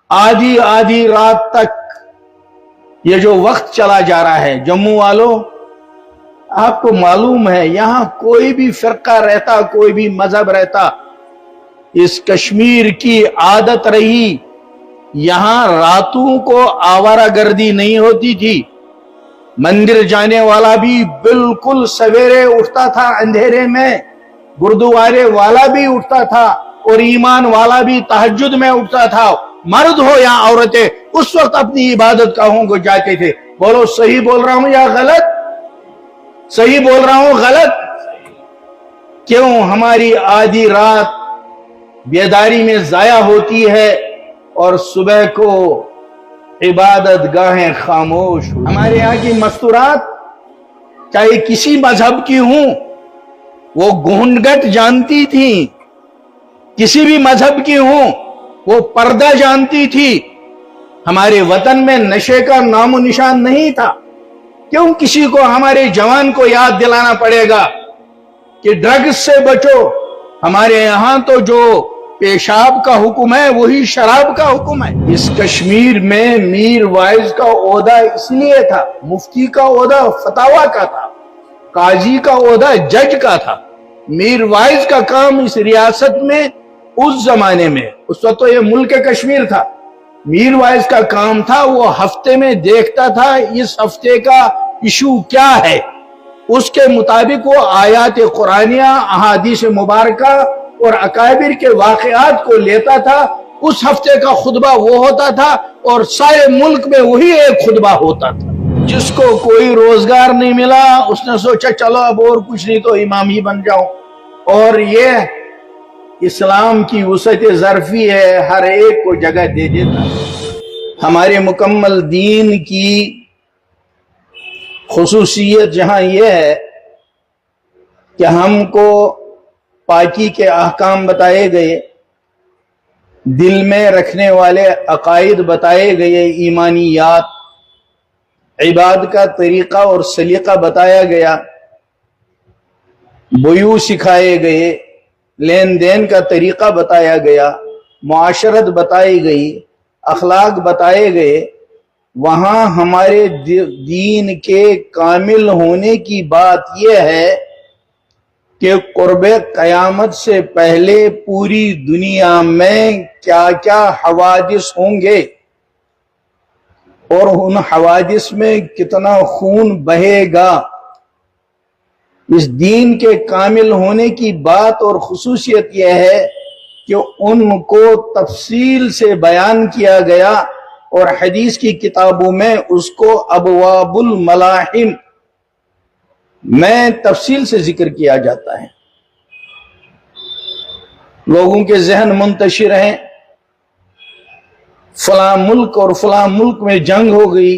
आधी आधी रात तक ये जो वक्त चला जा रहा है, जम्मू वालों आपको मालूम है यहां कोई भी फिरका रहता, कोई भी मजहब रहता, इस कश्मीर की आदत रही, यहां रातों को आवारागर्दी नहीं होती थी। मंदिर जाने वाला भी बिल्कुल सवेरे उठता था अंधेरे में, गुरुद्वारे वाला भी उठता था, और ईमान वाला भी तहज्जुद में उठता था। मर्द हो या औरतें उस वक्त अपनी इबादत गाहों को जाते थे। बोलो सही बोल रहा हूं या गलत? सही बोल रहा हूं गलत? क्यों हमारी आधी रात बेदारी में जाया होती है और सुबह को इबादत गाहें खामोश? हमारे यहाँ की मस्तूरात चाहे किसी मजहब की हूं, वो घूंघट जानती थी, किसी भी मजहब की हूं वो पर्दा जानती थी। हमारे वतन में नशे का नामो निशान नहीं था। क्यों किसी को, हमारे जवान को याद दिलाना पड़ेगा कि ड्रग्स से बचो? हमारे यहां तो जो पेशाब का हुक्म है वही शराब का हुक्म है। इस कश्मीर में मीर वाइज का ओहदा इसलिए था, मुफ्ती का ओहदा फतावा का था, काजी का ओहदा जज का था। मीर वाइज का काम इस रियासत में उस जमाने में, उस वक्त तो ये मुल्क कश्मीर था, मीर वाइज का काम था वो हफ्ते में देखता था इस हफ्ते का इशू क्या है, उसके मुताबिक वो आयात कुरानिया, अहादीस मुबारका और अकाबिर के वाक़यात को लेता था। उस हफ्ते का खुतबा वो होता था और सारे मुल्क में वही एक खुतबा होता था। जिसको कोई रोजगार नहीं मिला उसने सोचा चलो अब और कुछ नहीं तो इमाम ही बन जाओ। और ये इस्लाम की वसअत ज़र्फी है, हर एक को जगह दे देता। हमारे मुकम्मल दीन की खुसूसियत जहां यह है कि हमको पाकी के अहकाम बताए गए, दिल में रखने वाले अकायद बताए गए, ईमानियात, इबाद का तरीका और सलीका बताया गया, बुयू सिखाए गए, लेन देन का तरीका बताया गया, मुआशरत बताई गई, अखलाक बताए गए। वहां हमारे दीन के कामिल होने की बात यह है कि क़ुर्बे क़यामत से पहले पूरी दुनिया में क्या क्या हवादिस होंगे और उन हवादिस में कितना खून बहेगा। इस दीन के कामिल होने की बात और खुसूसियत यह है कि उनको तफसील से बयान किया गया और हदीस की किताबों में उसको अबवाबुल मलाहिम में तफसील से जिक्र किया जाता है। लोगों के जहन मुंतशिर हैं, फलां मुल्क और फलां मुल्क में जंग हो गई,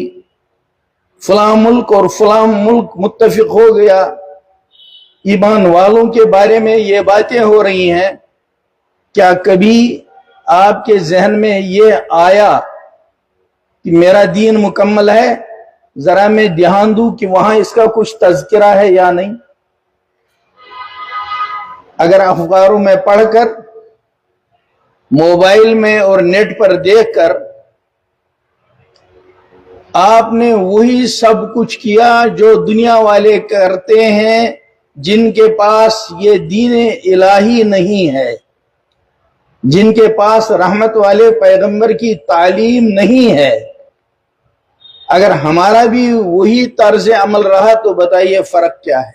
फलां मुल्क और फलां मुल्क मुत्तफिक हो गया। ईमान वालों के बारे में ये बातें हो रही हैं। क्या कभी आपके जहन में ये आया कि मेरा दीन मुकम्मल है, जरा मैं ध्यान दूं कि वहां इसका कुछ तज़किरा है या नहीं? अगर अखबारों में पढ़कर, मोबाइल में और नेट पर देखकर आपने वही सब कुछ किया जो दुनिया वाले करते हैं, जिनके पास ये दीन इलाही नहीं है, जिनके पास रहमत वाले पैगंबर की तालीम नहीं है, अगर हमारा भी वही तर्ज अमल रहा तो बताइए फर्क क्या है?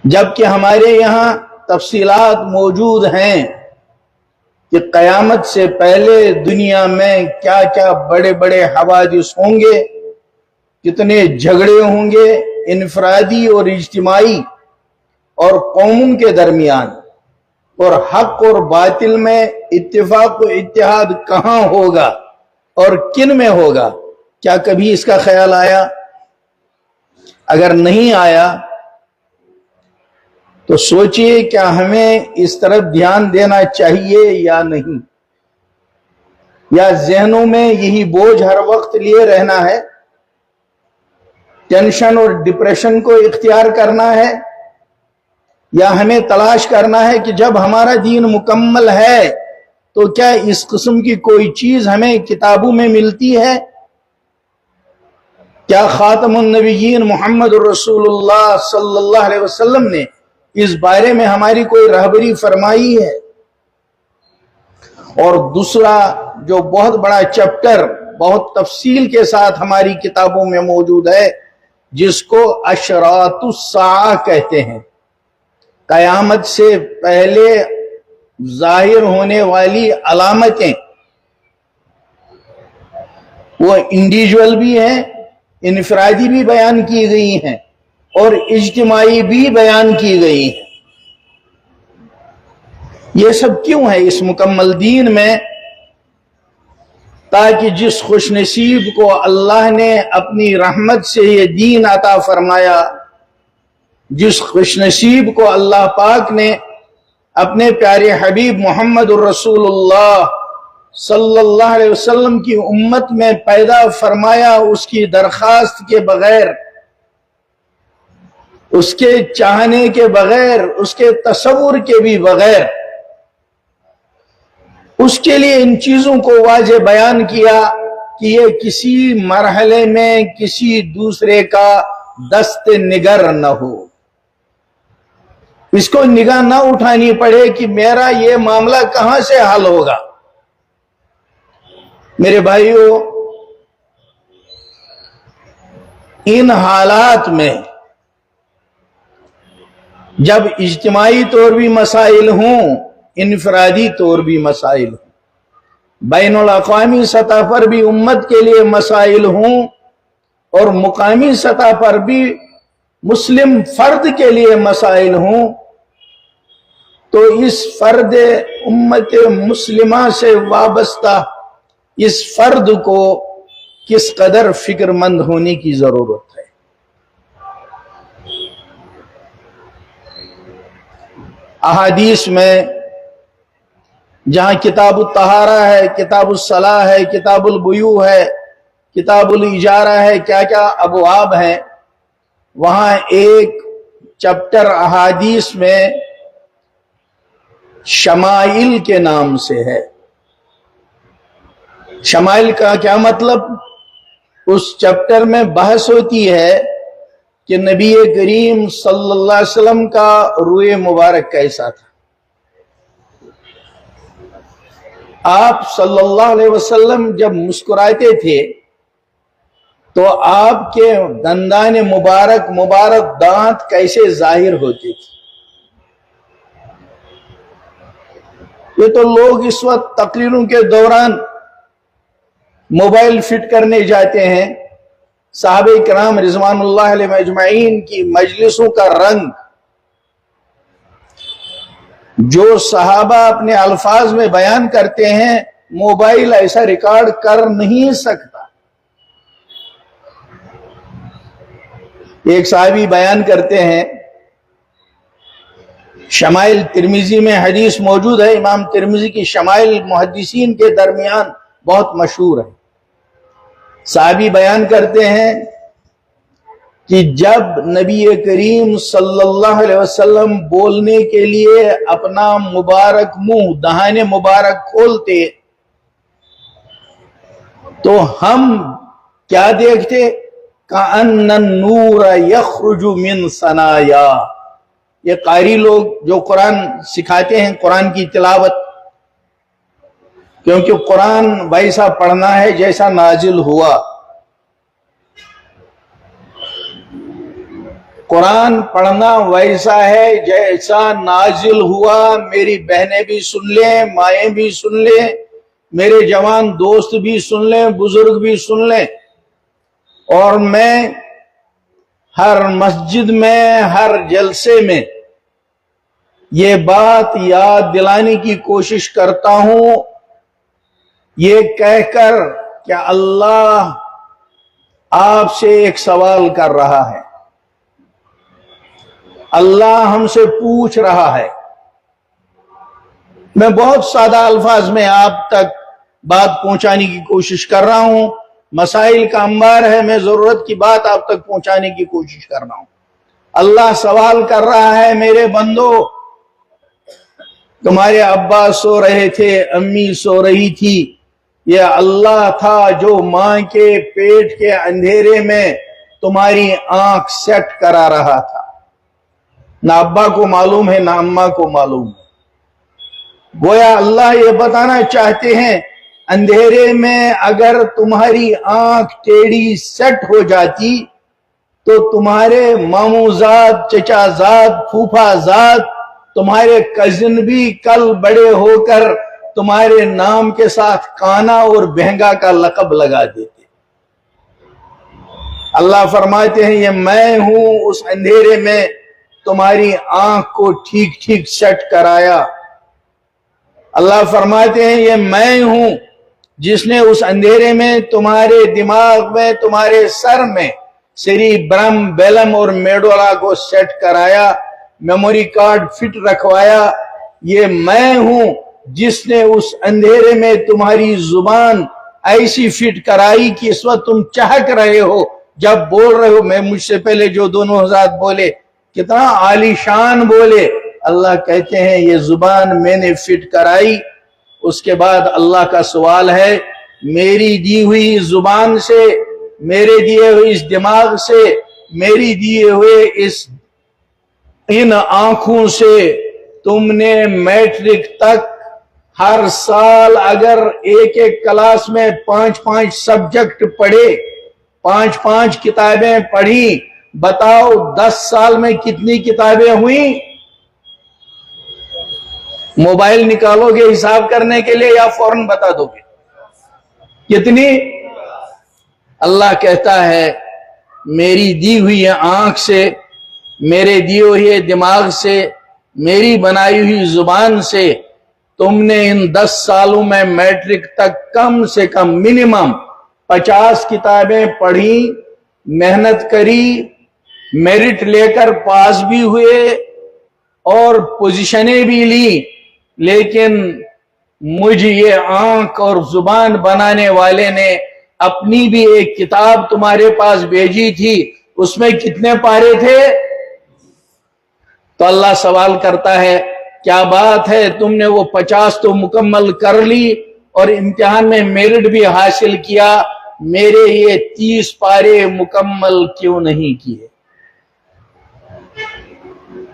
जबकि हमारे यहां तफसीलात मौजूद हैं कि क़यामत से पहले दुनिया में क्या क्या बड़े बड़े हवादिस होंगे, कितने झगड़े होंगे इनफरादी और इज्तिमाई और कौमों के दरमियान, और हक और बातिल में इत्तिफाक और इत्तिहाद कहां होगा और किन में होगा? क्या कभी इसका ख्याल आया? अगर नहीं आया तो सोचिए क्या हमें इस तरफ ध्यान देना चाहिए या नहीं, या जहनों में यही बोझ हर वक्त लिए रहना है, टेंशन और डिप्रेशन को इख्तियार करना है, या हमें तलाश करना है कि जब हमारा दीन मुकम्मल है تو کیا اس قسم کی کوئی چیز ہمیں کتابوں میں ملتی ہے؟ کیا خاتم النبیین محمد الرسول اللہ صلی اللہ علیہ وسلم نے اس بارے میں ہماری کوئی رہبری فرمائی ہے؟ اور دوسرا جو بہت بڑا چیپٹر بہت تفصیل کے ساتھ ہماری کتابوں میں موجود ہے، جس کو اشراط الساعہ کہتے ہیں، قیامت سے پہلے ظاہر ہونے والی علامتیں، وہ انڈیویجول بھی ہیں، انفرادی بھی بیان کی گئی ہیں اور اجتماعی بھی بیان کی گئی ہیں۔ یہ سب کیوں ہے اس مکمل دین میں؟ تاکہ جس خوش نصیب کو اللہ نے اپنی رحمت سے یہ دین عطا فرمایا، جس خوش نصیب کو اللہ پاک نے اپنے پیارے حبیب محمد الرسول اللہ صلی اللہ علیہ وسلم کی امت میں پیدا فرمایا، اس کی درخواست کے بغیر، اس کے چاہنے کے بغیر، اس کے تصور کے بھی بغیر، اس کے لیے ان چیزوں کو واضح بیان کیا کہ یہ کسی مرحلے میں کسی دوسرے کا دست نگر نہ ہو، اس کو نگاہ نہ اٹھانی پڑے کہ میرا یہ معاملہ کہاں سے حل ہوگا۔ میرے بھائیوں، ان حالات میں جب اجتماعی طور بھی مسائل ہوں، انفرادی طور بھی مسائل ہوں، بین الاقوامی سطح پر بھی امت کے لیے مسائل ہوں، اور مقامی سطح پر بھی مسلم فرد کے لیے مسائل ہوں، تو اس فرد امت مسلمہ سے وابستہ اس فرد کو کس قدر فکر مند ہونے کی ضرورت ہے۔ احادیث میں جہاں کتاب الطہارہ ہے، کتاب الصلاۃ ہے، کتاب البیوع ہے، کتاب الاجارہ ہے، کیا کیا ابواب ہیں، وہاں ایک چیپٹر احادیث میں شمائل کے نام سے ہے۔ شمائل کا کیا مطلب؟ اس چیپٹر میں بحث ہوتی ہے کہ نبی کریم صلی اللہ علیہ وسلم کا روئے مبارک کیسا تھا۔ آپ صلی اللہ علیہ وسلم جب مسکراتے تھے تو آپ کے دندان مبارک دانت کیسے ظاہر ہوتے تھے؟ یہ تو لوگ اس وقت تقریروں کے دوران موبائل فٹ کرنے جاتے ہیں۔ صحابہ کرام رضوان اللہ علیہ اجمعین کی مجلسوں کا رنگ، جو صحابہ اپنے الفاظ میں بیان کرتے ہیں، موبائل ایسا ریکارڈ کر نہیں سکتا۔ ایک صحابی بیان کرتے ہیں، شمائل ترمذی میں حدیث موجود ہے، امام ترمذی کی شمائل محدثین کے درمیان بہت مشہور ہے۔ صحابی بیان کرتے ہیں کہ جب نبی کریم صلی اللہ علیہ وسلم بولنے کے لیے اپنا مبارک منہ، دہان مبارک کھولتے تو ہم کیا دیکھتے؟ کأن النور یخرج من ثنایا۔ یہ قاری لوگ جو قرآن سکھاتے ہیں، قرآن کی تلاوت، کیونکہ قرآن ویسا پڑھنا ہے جیسا نازل ہوا۔ قرآن پڑھنا ویسا ہے جیسا نازل ہوا۔ میری بہنیں بھی سن لیں، مائیں بھی سن لیں، میرے جوان دوست بھی سن لیں، بزرگ بھی سن لیں، اور میں ہر مسجد میں، ہر جلسے میں یہ بات یاد دلانے کی کوشش کرتا ہوں، یہ کہہ کر کہ اللہ آپ سے ایک سوال کر رہا ہے، اللہ ہم سے پوچھ رہا ہے۔ میں بہت سادہ الفاظ میں آپ تک بات پہنچانے کی کوشش کر رہا ہوں، مسائل کا انبار ہے، میں ضرورت کی بات آپ تک پہنچانے کی کوشش کر رہا ہوں۔ اللہ سوال کر رہا ہے، میرے بندو، तुम्हारे अब्बा सो रहे थे, अम्मी सो रही थी। ये अल्लाह था जो मां के पेट के अंधेरे में तुम्हारी आंख सेट करा रहा था। ना अब्बा को मालूम है ना अम्मा को मालूम है। गोया अल्लाह ये बताना चाहते हैं, अंधेरे में अगर तुम्हारी आंख टेढ़ी सेट हो जाती तो तुम्हारे मामूजाद, चचाजाद, फूफाजाद, तुम्हारे कजिन भी कल बड़े होकर तुम्हारे नाम के साथ काना और बहंगा का लक़ब लगा देते। अल्लाह फरमाते हैं, ये मैं हूं उस अंधेरे में तुम्हारी आंख को ठीक ठीक सेट कराया। अल्लाह फरमाते हैं, ये मैं हूं जिसने उस अंधेरे में तुम्हारे दिमाग में, तुम्हारे सर में सेरिब्रम, बेलम और मेडोला को सेट कराया, मेमोरी कार्ड फिट रखवाया। ये मैं हूं जिसने उस अंधेरे में तुम्हारी जुबान ऐसी फिट कराई कि इस वक्त तुम चहक रहे हो जब बोल रहे हो। मैं मुझसे पहले जो दोनों हज़रात बोले कितना आलीशान बोले। अल्लाह कहते हैं ये जुबान मैंने फिट कराई। उसके बाद अल्लाह का सवाल है, मेरी दी हुई जुबान से, मेरे दिए हुए इस दिमाग से, मेरी दिए हुए इन आंखों से तुमने मैट्रिक तक हर साल अगर एक एक क्लास में 5-5 सब्जेक्ट पढ़े, 5-5 किताबें पढ़ी, बताओ 10 साल में कितनी किताबें हुई? मोबाइल निकालोगे हिसाब करने के लिए या फौरन बता दोगे कितनी? अल्लाह कहता है, मेरी दी हुई आंख से, मेरे दिए हुए दिमाग से, मेरी बनाई हुई जुबान से तुमने इन 10 सालों में मैट्रिक तक कम से कम मिनिमम 50 किताबें पढ़ी, मेहनत करी, मेरिट लेकर पास भी हुए और पोजीशनें भी ली। लेकिन मुझे ये आंख और जुबान बनाने वाले ने अपनी भी एक किताब तुम्हारे पास भेजी थी, उसमें कितने पारे थे? तो अल्लाह सवाल करता है, क्या बात है तुमने वो 50 तो मुकम्मल कर ली और इम्तिहान में मेरिट भी हासिल किया, मेरे ये 30 पारे मुकम्मल क्यों नहीं किए?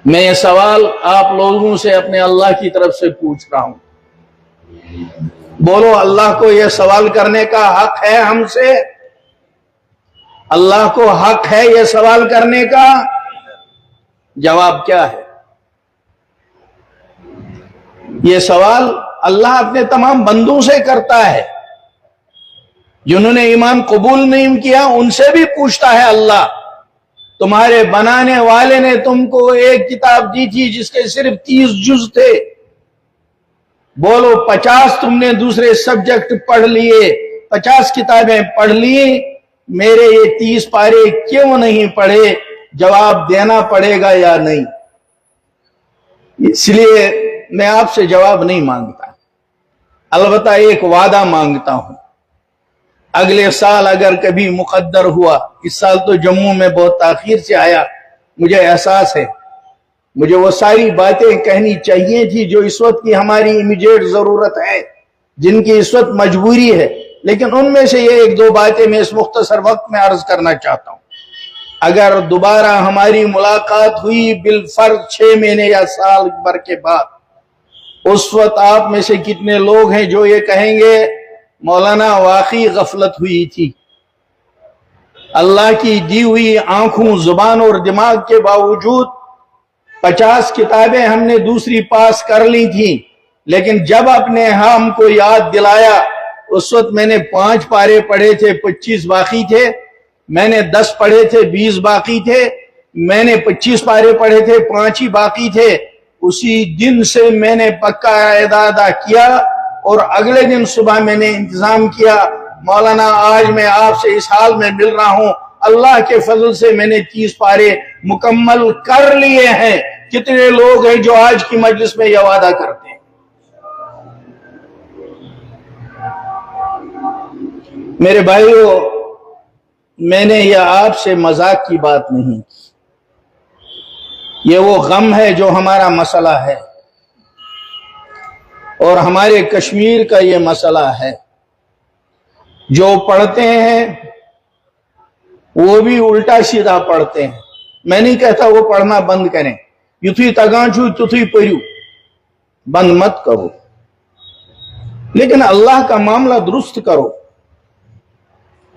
मैं ये सवाल आप लोगों से अपने अल्लाह की तरफ से पूछ रहा हूं। बोलो, अल्लाह को यह सवाल करने का हक है हमसे? अल्लाह को हक है यह सवाल करने का? जवाब क्या है? यह सवाल अल्लाह अपने तमाम बंदों से करता है। जिन्होंने ईमान कबूल नहीं किया उनसे भी पूछता है अल्लाह, तुम्हारे बनाने वाले ने तुमको एक किताब दी थी जिसके सिर्फ 30 जुज थे, बोलो 50 तुमने दूसरे सब्जेक्ट पढ़ लिए, 50 किताबें पढ़ ली, मेरे ये 30 पारे क्यों नहीं पढ़े? जवाब देना पड़ेगा या नहीं? इसलिए मैं आपसे जवाब नहीं मांगता, अलबत्ता एक वादा मांगता हूं। अगले साल अगर कभी मुकद्दर हुआ, इस साल तो जम्मू में बहुत ताखीर से आया, मुझे एहसास है, मुझे वो सारी बातें कहनी चाहिए थी जो इस वक्त की हमारी इमीडिएट जरूरत है, जिनकी इस वक्त मजबूरी है, लेकिन उनमें से ये 1-2 बातें मैं इस मुख्तसर वक्त में अर्ज करना चाहता हूं। अगर दोबारा हमारी मुलाकात हुई बिलफर्ज 6 महीने या साल भर के बाद, उस वक्त आप में से कितने लोग हैं जो ये कहेंगे, मौलाना वाकई गफलत हुई थी, अल्लाह की दी हुई आंखों, जुबान और दिमाग के बावजूद 50 किताबें हमने दूसरी पास कर ली थी, लेकिन जब अपने हमको याद दिलाया उस वक्त मैंने 5 पारे पढ़े थे, 25 बाकी थे, मैंने 10 पढ़े थे, 20 बाकी थे, मैंने 25 पारे पढ़े थे, 5 ही बाकी थे। उसी दिन से मैंने पक्का इरादा किया और अगले दिन सुबह मैंने इंतजाम किया, मौलाना आज मैं आपसे इस हाल में मिल रहा हूं, अल्लाह के फजल से मैंने 30 पारे मुकम्मल कर लिए हैं। कितने लोग हैं जो आज की मजलिस में यह वादा करते हैं? मेरे भाइयों, मैंने यह आपसे मजाक की बात नहीं की, ये वो गम है जो हमारा मसला है। اور ہمارے کشمیر کا یہ مسئلہ ہے، جو پڑھتے ہیں وہ بھی الٹا سیدھا پڑھتے ہیں. میں نہیں کہتا وہ پڑھنا بند کریں، یتھی تگان چھو تتھی پڑھو، بند مت کرو، لیکن اللہ کا معاملہ درست کرو.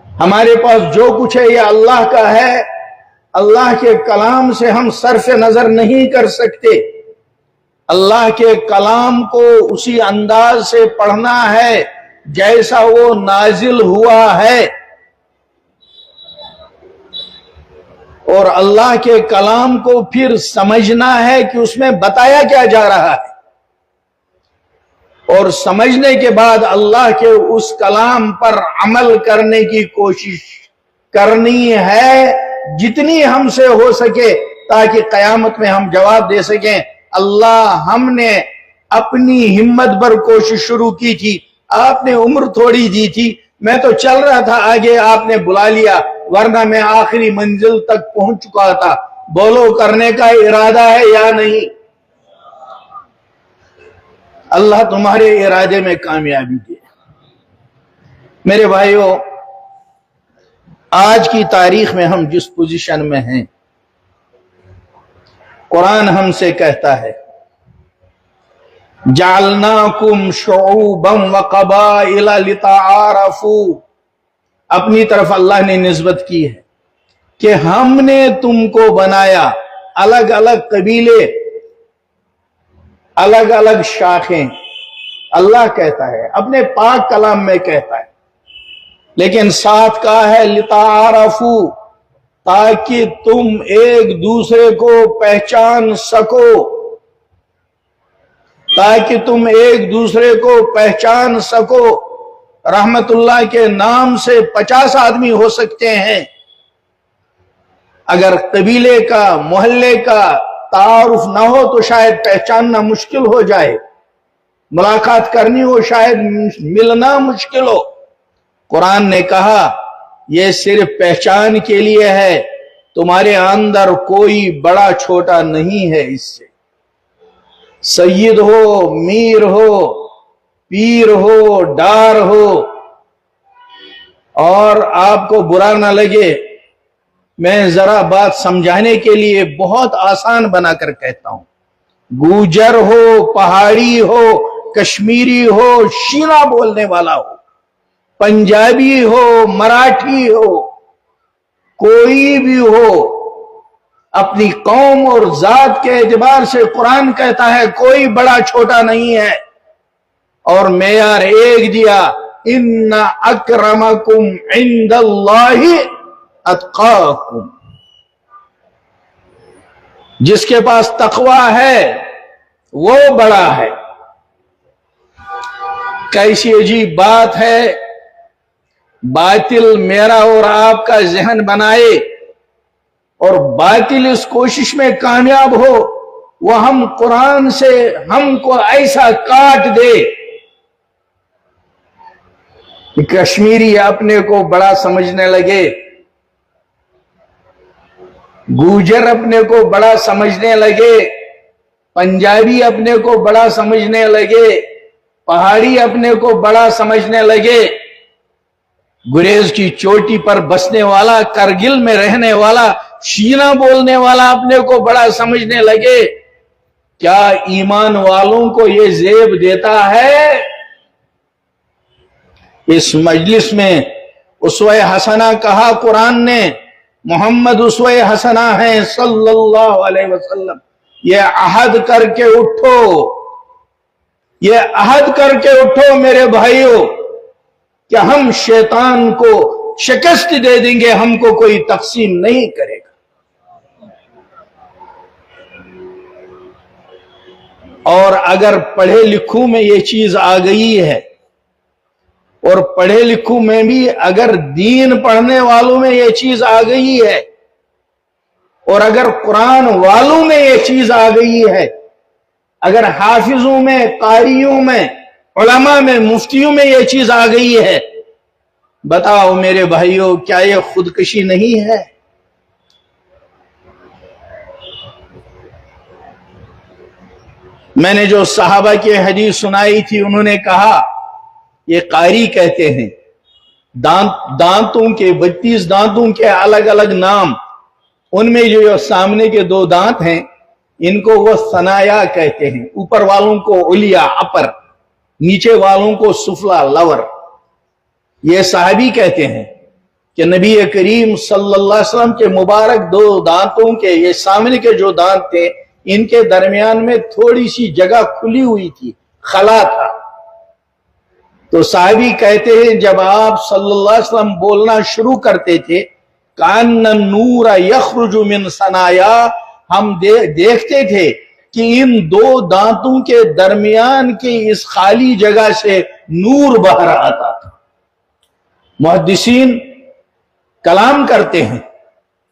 ہمارے پاس جو کچھ ہے یہ اللہ کا ہے. اللہ کے کلام سے ہم صرف نظر نہیں کر سکتے. اللہ کے کلام کو اسی انداز سے پڑھنا ہے جیسا وہ نازل ہوا ہے، اور اللہ کے کلام کو پھر سمجھنا ہے کہ اس میں بتایا کیا جا رہا ہے، اور سمجھنے کے بعد اللہ کے اس کلام پر عمل کرنے کی کوشش کرنی ہے جتنی ہم سے ہو سکے، تاکہ قیامت میں ہم جواب دے سکیں اللہ ہم نے اپنی ہمت پر کوشش شروع کی تھی، آپ نے عمر تھوڑی دی تھی، میں تو چل رہا تھا آگے، آپ نے بلا لیا، ورنہ میں آخری منزل تک پہنچ چکا تھا. بولو کرنے کا ارادہ ہے یا نہیں؟ اللہ تمہارے ارادے میں کامیابی دے. میرے بھائیوں، آج کی تاریخ میں ہم جس پوزیشن میں ہیں، قرآن ہم سے کہتا ہے جعلناکم شعوبا وقبائل لتعارفوا. اپنی طرف اللہ نے نسبت کی ہے کہ ہم نے تم کو بنایا الگ الگ قبیلے، الگ الگ شاخیں. اللہ کہتا ہے، اپنے پاک کلام میں کہتا ہے، لیکن ساتھ کہا ہے لتعارفوا، تاکہ تم ایک دوسرے کو پہچان سکو، تاکہ تم ایک دوسرے کو پہچان سکو. رحمت اللہ کے نام سے 50 آدمی ہو سکتے ہیں، اگر قبیلے کا، محلے کا تعارف نہ ہو تو شاید پہچاننا مشکل ہو جائے، ملاقات کرنی ہو شاید ملنا مشکل ہو. قرآن نے کہا یہ صرف پہچان کے لیے ہے، تمہارے اندر کوئی بڑا چھوٹا نہیں ہے. اس سے سید ہو، میر ہو، پیر ہو، ڈار ہو، اور آپ کو برا نہ لگے، میں ذرا بات سمجھانے کے لیے بہت آسان بنا کر کہتا ہوں. گوجر ہو، پہاڑی ہو، کشمیری ہو، شینا بولنے والا ہو، پنجابی ہو، مراٹھی ہو، کوئی بھی ہو، اپنی قوم اور ذات کے اعتبار سے قرآن کہتا ہے کوئی بڑا چھوٹا نہیں ہے، اور معیار ایک دیا، ان اکرمکم عند اللہ اتقاکم. جس کے پاس تقوی ہے وہ بڑا ہے. کیسی عجیب بات ہے، باطل میرا اور آپ کا ذہن بنائے اور باطل اس کوشش میں کامیاب ہو، وہ ہم قرآن سے ہم کو ایسا کاٹ دے کہ کشمیری اپنے کو بڑا سمجھنے لگے، گوجر اپنے کو بڑا سمجھنے لگے، پنجابی اپنے کو بڑا سمجھنے لگے، پہاڑی اپنے کو بڑا سمجھنے لگے، گریز کی چوٹی پر بسنے والا، کرگل میں رہنے والا، شینا بولنے والا اپنے کو بڑا سمجھنے لگے. کیا ایمان والوں کو یہ زیب دیتا ہے؟ اس مجلس میں اسوہ حسنہ کہا قرآن نے، محمد اسوہ حسنہ ہیں صلی اللہ علیہ وسلم. یہ عہد کر کے اٹھو، یہ عہد کر کے اٹھو میرے بھائیوں کہ ہم شیطان کو شکست دے دیں گے، ہم کو کوئی تقسیم نہیں کرے گا. اور اگر پڑھے لکھوں میں یہ چیز آ گئی ہے، اور پڑھے لکھوں میں بھی اگر دین پڑھنے والوں میں یہ چیز آ گئی ہے، اور اگر قرآن والوں میں یہ چیز آ گئی ہے، اگر حافظوں میں، قاریوں میں، علماء میں، مفتیوں میں یہ چیز آ گئی ہے، بتاؤ میرے بھائیوں کیا یہ خودکشی نہیں ہے؟ میں نے جو صحابہ کی حدیث سنائی تھی انہوں نے کہا یہ قاری کہتے ہیں دانتوں کے 32 دانتوں کے الگ الگ نام، ان میں جو سامنے کے 2 دانت ہیں ان کو وہ ثنایا کہتے ہیں، اوپر والوں کو علیا اپر، نیچے والوں کو سفلا لور۔ یہ صحابی کہتے ہیں کہ نبی کریم صلی اللہ علیہ وسلم کے مبارک 2 دانتوں کے یہ سامنے کے جو دانت تھے ان کے درمیان میں تھوڑی سی جگہ کھلی ہوئی تھی، خلا تھا۔ تو صحابی کہتے ہیں جب آپ صلی اللہ علیہ وسلم بولنا شروع کرتے تھے کان النور یخرج من ثنایا، ہم دیکھتے تھے کہ ان 2 دانتوں کے درمیان کی اس خالی جگہ سے نور بہ رہا تھا۔ محدثین کلام کرتے ہیں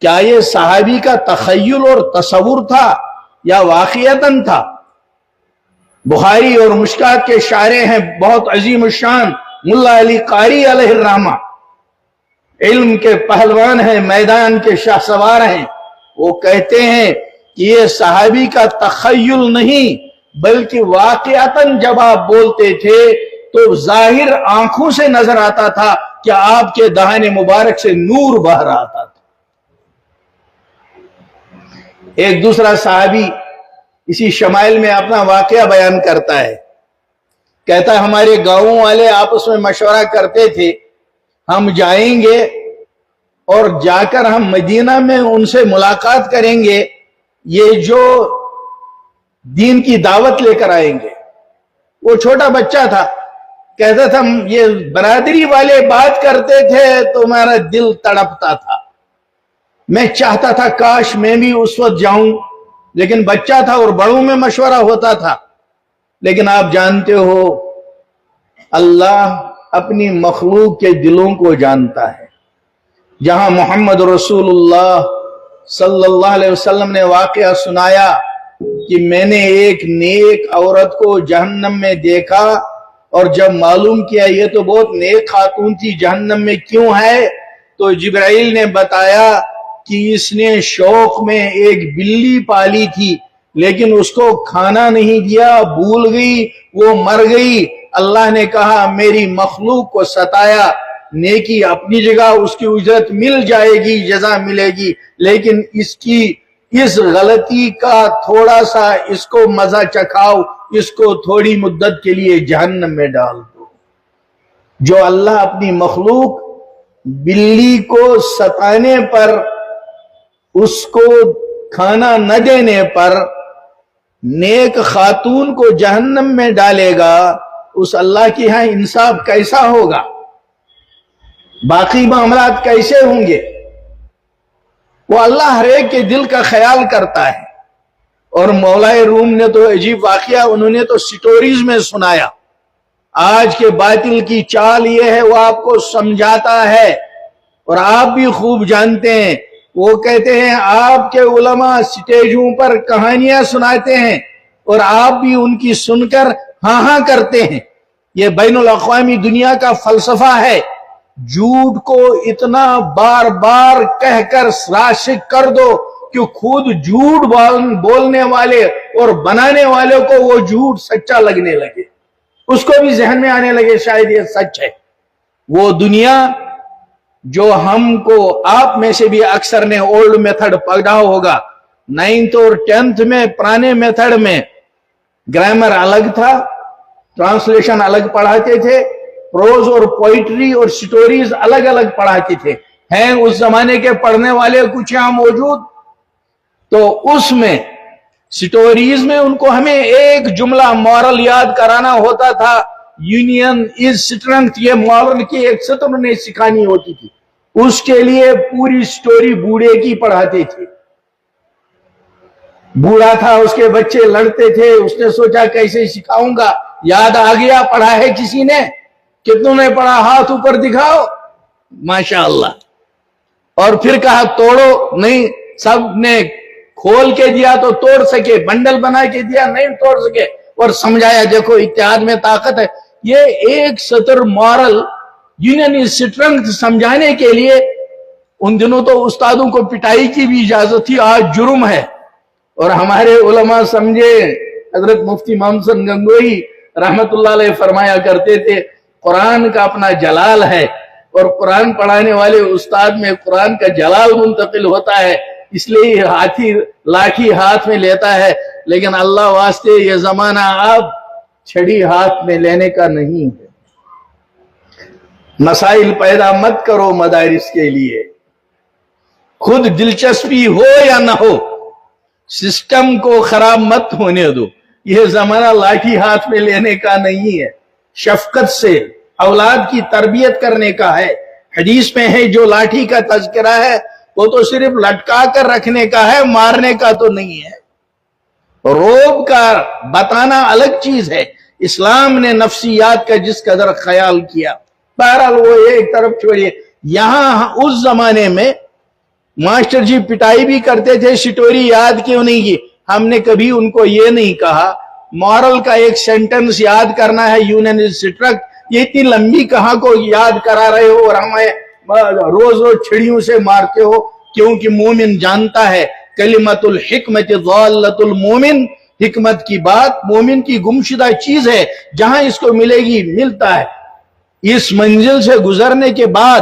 کیا یہ صحابی کا تخیل اور تصور تھا یا واقعتاً تھا؟ بخاری اور مشکات کے شارح ہیں بہت عظیم الشان ملا علی قاری علیہ الرحمہ، علم کے پہلوان ہیں، میدان کے شاہ سوار ہیں۔ وہ کہتے ہیں کہ یہ صحابی کا تخیل نہیں بلکہ واقعتاً جب آپ بولتے تھے تو ظاہر آنکھوں سے نظر آتا تھا کہ آپ کے دہان مبارک سے نور بہ رہا تھا۔ ایک دوسرا صحابی اسی شمائل میں اپنا واقعہ بیان کرتا ہے، کہتا ہے ہمارے گاؤں والے آپس میں مشورہ کرتے تھے ہم جائیں گے اور جا کر ہم مدینہ میں ان سے ملاقات کریں گے، یہ جو دین کی دعوت لے کر آئیں گے۔ وہ چھوٹا بچہ تھا، کہتا تھا یہ برادری والے بات کرتے تھے تو میرا دل تڑپتا تھا، میں چاہتا تھا کاش میں بھی اس وقت جاؤں، لیکن بچہ تھا اور بڑوں میں مشورہ ہوتا تھا۔ لیکن آپ جانتے ہو اللہ اپنی مخلوق کے دلوں کو جانتا ہے۔ جہاں محمد رسول اللہ صلی اللہ علیہ وسلم نے واقعہ سنایا کہ میں نے ایک نیک عورت کو جہنم میں دیکھا اور جب معلوم کیا یہ تو بہت نیک خاتون تھی، جہنم میں کیوں ہے؟ تو جبرائیل نے بتایا کہ اس نے شوق میں ایک بلی پالی تھی لیکن اس کو کھانا نہیں دیا، بھول گئی، وہ مر گئی۔ اللہ نے کہا میری مخلوق کو ستایا، نیکی اپنی جگہ اس کی اجرت مل جائے گی، جزا ملے گی، لیکن اس کی اس غلطی کا تھوڑا سا اس کو مزہ چکھاؤ، اس کو تھوڑی مدت کے لیے جہنم میں ڈال دو۔ جو اللہ اپنی مخلوق بلی کو ستانے پر، اس کو کھانا نہ دینے پر نیک خاتون کو جہنم میں ڈالے گا، اس اللہ کے ہاں انصاف کیسا ہوگا؟ باقی معاملات کیسے ہوں گے؟ وہ اللہ ہر ایک کے دل کا خیال کرتا ہے۔ اور مولا روم نے تو عجیب واقعہ انہوں نے تو سٹوریز میں سنایا۔ آج کے باطل کی چال یہ ہے وہ آپ کو سمجھاتا ہے اور آپ بھی خوب جانتے ہیں۔ وہ کہتے ہیں آپ کے علماء سٹیجوں پر کہانیاں سناتے ہیں اور آپ بھی ان کی سن کر ہاں ہاں کرتے ہیں۔ یہ بین الاقوامی دنیا کا فلسفہ ہے، جھوٹ کو اتنا بار بار کہہ کر راشد کر دو کہ خود جھوٹ بولنے والے اور بنانے والے کو وہ جھوٹ سچا لگنے لگے، اس کو بھی ذہن میں آنے لگے شاید یہ سچ ہے۔ وہ دنیا جو ہم کو آپ میں سے بھی اکثر نے اولڈ میتھڈ پڑھا ہوگا، 9th اور 10th میں پرانے میتھڈ میں گرامر الگ تھا، ٹرانسلیشن الگ پڑھاتے تھے، پروز اور پوئٹری اور سٹوریز الگ الگ پڑھاتے تھے۔ ہیں اس زمانے کے پڑھنے والے کچھ یہاں موجود؟ تو اس میں سٹوریز میں ان کو ہمیں ایک جملہ مورل یاد کرانا ہوتا تھا، یونین از اسٹرنگتھ، یہ مورل کی ایک سطر انہیں سکھانی ہوتی تھی۔ اس کے لیے پوری سٹوری بوڑھے کی پڑھاتے تھے۔ بوڑھا تھا، اس کے بچے لڑتے تھے، اس نے سوچا کیسے سکھاؤں گا، یاد آ گیا پڑھا ہے کسی نے؟ کتنوں نے پڑھا؟ ہاتھ اوپر دکھاؤ، ماشاءاللہ۔ اور پھر کہا توڑو، نہیں، سب نے کھول کے دیا تو توڑ سکے، بنڈل بنا کے دیا نہیں توڑ سکے، اور سمجھایا دیکھو اتحاد میں طاقت ہے۔ یہ ایک سطر مورل یونین از اسٹرنگتھ سمجھانے کے لیے ان دنوں تو استادوں کو پٹائی کی بھی اجازت تھی، آج جرم ہے۔ اور ہمارے علماء سمجھے حضرت مفتی محمد گنگوئی رحمتullah علیہ فرمایا کرتے تھے قرآن کا اپنا جلال ہے اور قرآن پڑھانے والے استاد میں قرآن کا جلال منتقل ہوتا ہے، اس لیے ہاتھی لاٹھی ہاتھ میں لیتا ہے، لیکن اللہ واسطے یہ زمانہ اب چھڑی ہاتھ میں لینے کا نہیں ہے۔ مسائل پیدا مت کرو مدارس کے لیے، خود دلچسپی ہو یا نہ ہو سسٹم کو خراب مت ہونے دو۔ یہ زمانہ لاٹھی ہاتھ میں لینے کا نہیں ہے، شفقت سے اولاد کی تربیت کرنے کا ہے۔ حدیث میں ہے جو لاٹھی کا تذکرہ ہے وہ تو صرف لٹکا کر رکھنے کا ہے، مارنے کا تو نہیں ہے۔ روب کا بتانا الگ چیز ہے۔ اسلام نے نفسیات کا جس قدر خیال کیا، بہرحال وہ ایک طرف چھوڑیے۔ یہاں اس زمانے میں ماسٹر جی پٹائی بھی کرتے تھے، سٹوری یاد کیوں نہیں کی؟ ہم نے کبھی ان کو یہ نہیں کہا مورل کا ایک سینٹنس یاد کرنا ہے، یونین اسٹرکٹ، یہ اتنی لمبی کہاں کو یاد کرا رہے ہو اور ہمیں روز روز چھڑیوں سے مارتے ہو؟ کیونکہ مومن جانتا ہے کلمت الحکمت ضالت المومن، حکمت کی بات مومن کی گمشدہ چیز ہے، جہاں اس کو ملے گی ملتا ہے۔ اس منزل سے گزرنے کے بعد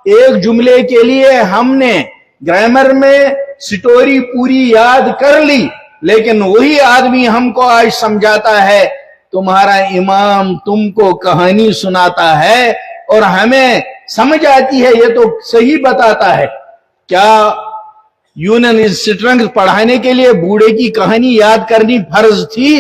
ایک جملے کے لیے ہم نے گرامر میں سٹوری پوری یاد کر لی، لیکن وہی آدمی ہم کو آج سمجھاتا ہے تمہارا امام تم کو کہانی سناتا ہے اور ہمیں سمجھ آتی ہے، یہ تو صحیح بتاتا ہے۔ کیا یونین اسٹرنگ پڑھانے کے لیے بوڑھے کی کہانی یاد کرنی فرض تھی؟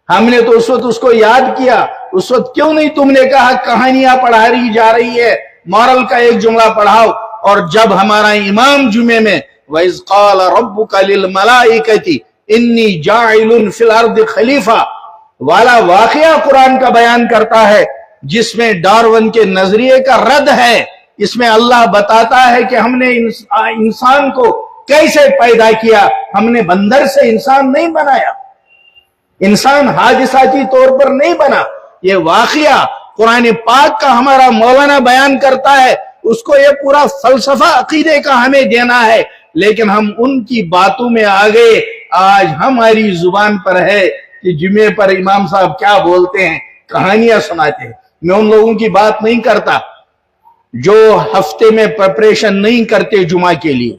ہم نے تو اس وقت اس کو یاد کیا، اس وقت کیوں نہیں تم نے کہا کہانیاں پڑھائی جا رہی ہے، مورل کا ایک جملہ پڑھاؤ؟ اور جب ہمارا امام جمعے میں وَإِذْ قَالَ رَبُّكَ لِلْمَلَائِكَةِ إِنِّي جَاعِلٌ فِي الْأَرْضِ خلیفہ والا واقعہ قرآن کا بیان کرتا ہے، جس میں ڈارون کے نظریے کا رد ہے، اس میں اللہ بتاتا ہے کہ ہم نے انسان کو کیسے پیدا کیا، ہم نے بندر سے انسان نہیں بنایا، انسان حادثاتی طور پر نہیں بنا۔ یہ واقعہ قرآن پاک کا ہمارا مولانا بیان کرتا ہے، اس کو یہ پورا فلسفہ عقیدے کا ہمیں دینا ہے، لیکن ہم ان کی باتوں میں آگے آج ہماری زبان پر ہے کہ جمعے پر امام صاحب کیا بولتے ہیں، کہانیاں سناتے ہیں۔ میں ان لوگوں کی بات نہیں کرتا جو ہفتے میں پریپریشن نہیں کرتے جمعہ کے لیے۔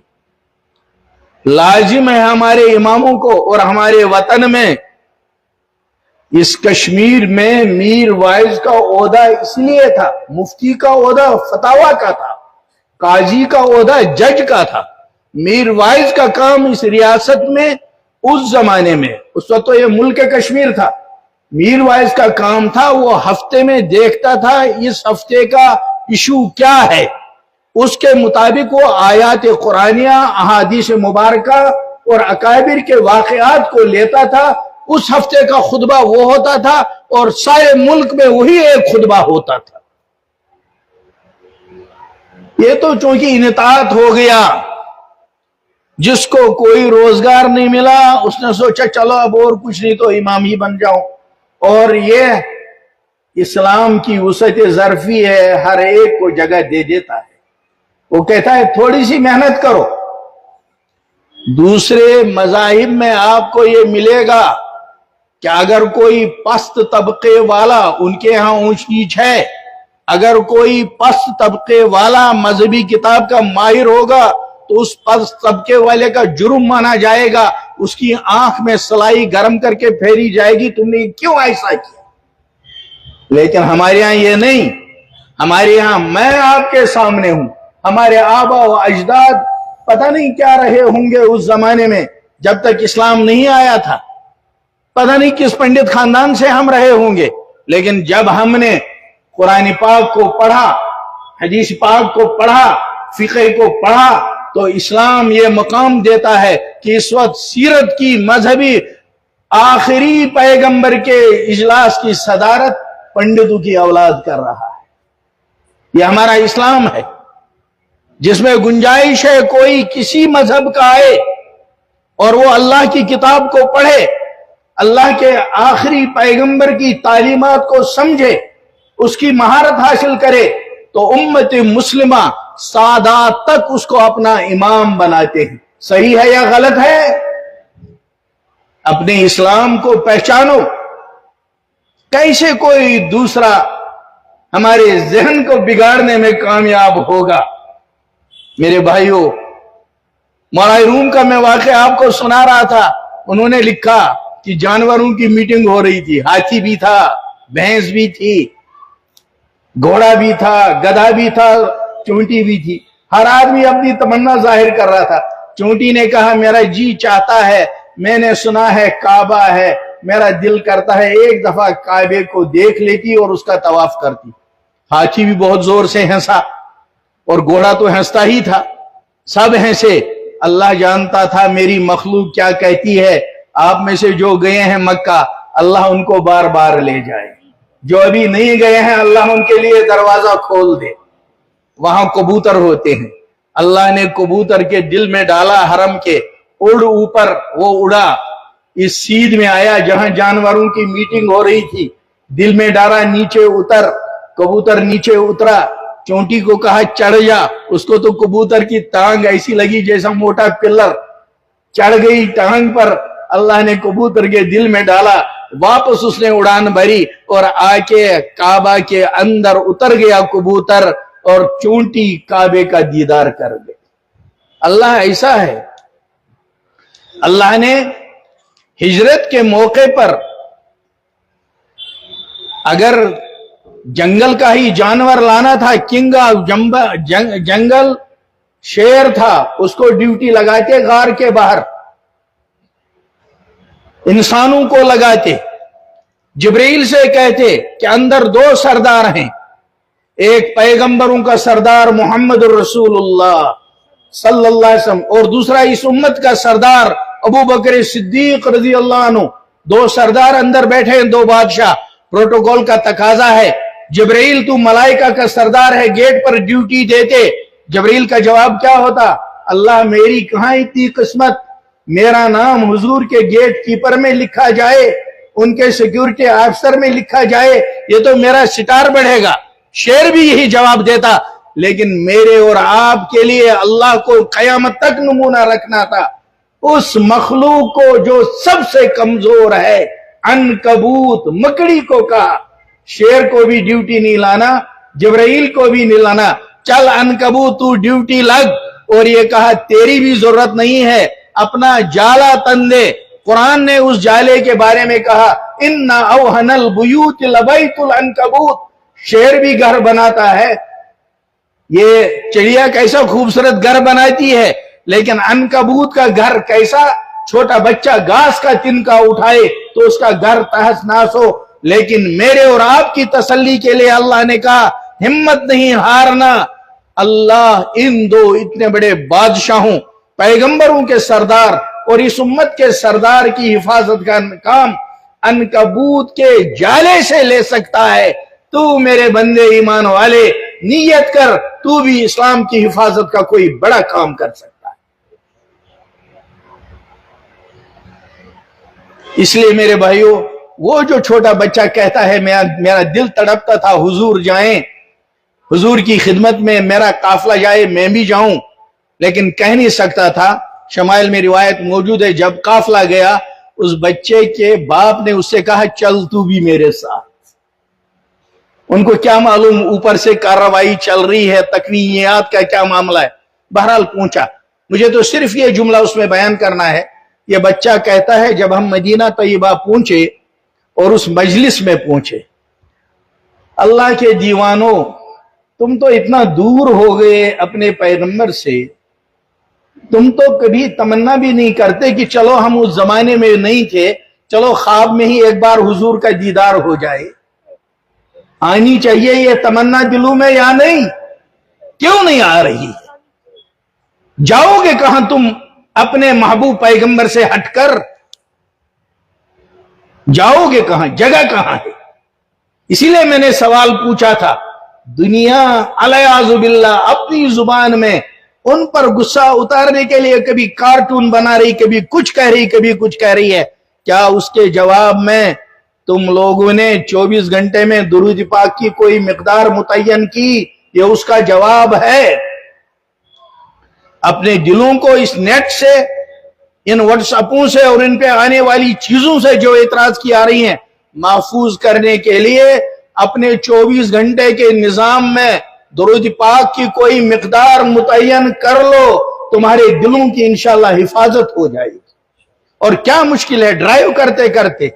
لازم ہے ہمارے اماموں کو، اور ہمارے وطن میں اس کشمیر میں میر وائز کا عہدہ اس لیے تھا، مفتی کا عہدہ فتاوی کا تھا، قاضی کا عہدہ جج کا تھا۔ میر وائز کا کام اس ریاست میں اس زمانے میں، اس وقت تو یہ ملک کشمیر تھا، میر وائز کا کام تھا وہ ہفتے میں دیکھتا تھا اس ہفتے کا ایشو کیا ہے، اس کے مطابق وہ آیات قرآنیہ، احادیث مبارکہ اور اکابر کے واقعات کو لیتا تھا۔ اس ہفتے کا خطبہ وہ ہوتا تھا اور سارے ملک میں وہی ایک خطبہ ہوتا تھا۔ یہ تو چونکہ انطاعت ہو گیا، جس کو کوئی روزگار نہیں ملا اس نے سوچا چلو اب اور کچھ نہیں تو امام ہی بن جاؤں، اور یہ اسلام کی وسعت ظرفی ہے، ہر ایک کو جگہ دے دیتا ہے۔ وہ کہتا ہے تھوڑی سی محنت کرو۔ دوسرے مذاہب میں آپ کو یہ ملے گا کہ اگر کوئی پست طبقے والا، ان کے ہاں اونچ نیچ ہے، اگر کوئی پست طبقے والا مذہبی کتاب کا ماہر ہوگا تو اس پست طبقے والے کا جرم مانا جائے گا، اس کی آنکھ میں سلائی گرم کر کے پھیری جائے گی تم نے کیوں ایسا کیا۔ لیکن ہمارے یہاں یہ نہیں، ہمارے یہاں میں آپ کے سامنے ہوں، ہمارے آبا و اجداد پتہ نہیں کیا رہے ہوں گے اس زمانے میں جب تک اسلام نہیں آیا تھا، پتہ نہیں کس پنڈت خاندان سے ہم رہے ہوں گے، لیکن جب ہم نے قرآن پاک کو پڑھا، حدیث پاک کو پڑھا، فقہ کو پڑھا، تو اسلام یہ مقام دیتا ہے کہ اس وقت سیرت کی مذہبی آخری پیغمبر کے اجلاس کی صدارت پنڈتوں کی اولاد کر رہا ہے۔ یہ ہمارا اسلام ہے جس میں گنجائش ہے کوئی کسی مذہب کا آئے اور وہ اللہ کی کتاب کو پڑھے، اللہ کے آخری پیغمبر کی تعلیمات کو سمجھے، اس کی مہارت حاصل کرے، تو امت مسلمہ سادات تک اس کو اپنا امام بناتے ہیں۔ صحیح ہے یا غلط ہے؟ अपने इस्लाम को पहचानो। कैसे कोई दूसरा हमारे जहन को बिगाड़ने में कामयाब होगा। मेरे भाइयों, मौलाना रूम का मैं वाकया आपको सुना रहा था। उन्होंने लिखा कि जानवरों की मीटिंग हो रही थी, हाथी भी था, भैंस भी थी, घोड़ा भी था, गधा भी था, चूंटी भी थी। हर आदमी अपनी तमन्ना जाहिर कर रहा था। चूंटी ने कहा मेरा जी चाहता है, मैंने सुना है काबा है, मेरा दिल करता है एक दफा काबे को देख लेती और उसका तवाफ करती। हाथी भी बहुत जोर से हंसा और घोड़ा तो हंसता ही था, सब हंसे। अल्लाह जानता था मेरी मखलूक क्या कहती है। आप में से जो गए हैं मक्का, अल्लाह उनको बार बार ले जाए। जो अभी नहीं गए हैं, अल्लाह उनके लिए दरवाजा खोल दे। वहां कबूतर होते हैं, अल्लाह ने कबूतर के दिल में डाला हरम के, उड़ ऊपर वो उड़ा, इस सीध में आया जहां जानवरों की मीटिंग हो रही थी। दिल में डाला नीचे उतर, कबूतर नीचे उतरा। चोंटी को कहा चढ़ जा, उसको तो कबूतर की टांग ऐसी लगी जैसा मोटा पिल्लर, चढ़ गई टांग पर। अल्लाह ने कबूतर के दिल में डाला, वापस उसने उड़ान भरी और आके काबा के अंदर उतर गया कबूतर और चोंटी काबे का दीदार कर गई। अल्लाह ऐसा है। अल्लाह ने हिजरत के मौके पर अगर जंगल का ही जानवर लाना था, किंग ऑफ जंगल शेर था, उसको ड्यूटी लगाते गार के बाहर, इंसानों को लगाते, जिब्रील से कहते कि अंदर दो सरदार हैं, एक पैगंबरों का सरदार मोहम्मद रसूलुल्लाह सल्लल्लाहु अलैहि वसल्लम और दूसरा इस उम्मत का सरदार अबू बकर सिद्दीक रज़ी अल्लाह अन्हु। दो सरदार अंदर बैठे हैं, दो बादशाह। प्रोटोकॉल का तकाजा है, जिब्रील तू मलाइका का सरदार है, गेट पर ड्यूटी देते। जिब्रील का जवाब क्या होता? अल्लाह मेरी कहां इतनी किस्मत, मेरा नाम हुजूर के गेट कीपर में लिखा जाए, उनके सिक्योरिटी ऑफिसर में लिखा जाए, ये तो मेरा सितार बढ़ेगा। शेर भी यही जवाब देता, लेकिन मेरे और आपके लिए अल्लाह को कयामत तक नमूना रखना था। उस मखलूक को जो सबसे कमजोर है, अनकबूत, मकड़ी को कहा शेर को भी ड्यूटी नहीं लाना, जिब्राइल को भी नहीं लाना, चल अनकबूत तू ड्यूटी लग। और ये कहा तेरी भी जरूरत नहीं है, अपना जाला तन दे। कुरान ने उस जाले के बारे में कहा इन्ना अवहनल बुयूत लबैतुल अनकबूत, शेर भी घर बनाता है। ये चिड़िया कैसा खूबसूरत घर बनाती है, लेकिन अनकबूत का घर कैसा, छोटा बच्चा घास का तिनका उठाए तो उसका घर तहस नहस हो। लेकिन मेरे और आपकी तसल्ली के लिए अल्लाह ने कहा हिम्मत नहीं हारना। अल्लाह इन दो इतने बड़े बादशाहों, पैगंबरों के सरदार और इस उम्मत के सरदार की हिफाजत का काम अनकबूत के जाले से ले सकता है। तू मेरे बंदे ईमान वाले नियत कर, तू भी इस्लाम की हिफाजत का कोई बड़ा काम कर सकता है। इसलिए मेरे भाइयों, वो जो छोटा बच्चा कहता है मेरा दिल तड़पता था हुजूर जाएं, हुजूर की खिदमत में मेरा काफला जाए, मैं भी जाऊं, लेकिन कह नहीं सकता था। शमाइल में रिवायत मौजूद है, जब काफला गया उस बच्चे के बाप ने उससे कहा चल तू भी मेरे साथ। उनको क्या मालूम ऊपर से कार्रवाई चल रही है, तकनीयात का क्या मामला है। बहरहाल पूछा, मुझे तो सिर्फ ये जुमला उसमें बयान करना है। ये बच्चा कहता है जब हम मदीना तैयबा पहुंचे और उस मजलिस में पहुंचे, अल्लाह के दीवानों तुम तो इतना दूर हो गए अपने पैगंबर से, तुम तो कभी तमन्ना भी नहीं करते कि चलो हम उस जमाने में नहीं थे, चलो ख्वाब में ही एक बार हुजूर का दीदार हो जाए। आनी चाहिए ये तमन्ना दिलों में या नहीं? क्यों नहीं आ रही? जाओगे कहां तुम अपने महबूब पैगंबर से हटकर? जाओगे कहां? जगह कहां है? इसीलिए मैंने सवाल पूछा था। दुनिया अलयाजुबिल्ला अपनी जुबान में उन पर गुस्सा उतारने के लिए कभी कार्टून बना रही, कभी कुछ कह रही, कभी कुछ कह रही है। क्या उसके जवाब में तुम लोगों ने 24 घंटे में दुरूद पाक की कोई मिकदार मुतय्यन की? ये उसका जवाब है। अपने दिलों को इस नेट से इन व्हाट्सएपों से और इन पे आने वाली चीजों से जो एतराज की आ रही हैं, महफूज करने के लिए अपने 24 घंटे के निजाम में दुरूद पाक की कोई मिकदार मुतय्यन कर लो, तुम्हारे दिलों की इंशाअल्लाह हिफाजत हो जाएगी। और क्या मुश्किल है, ड्राइव करते करते,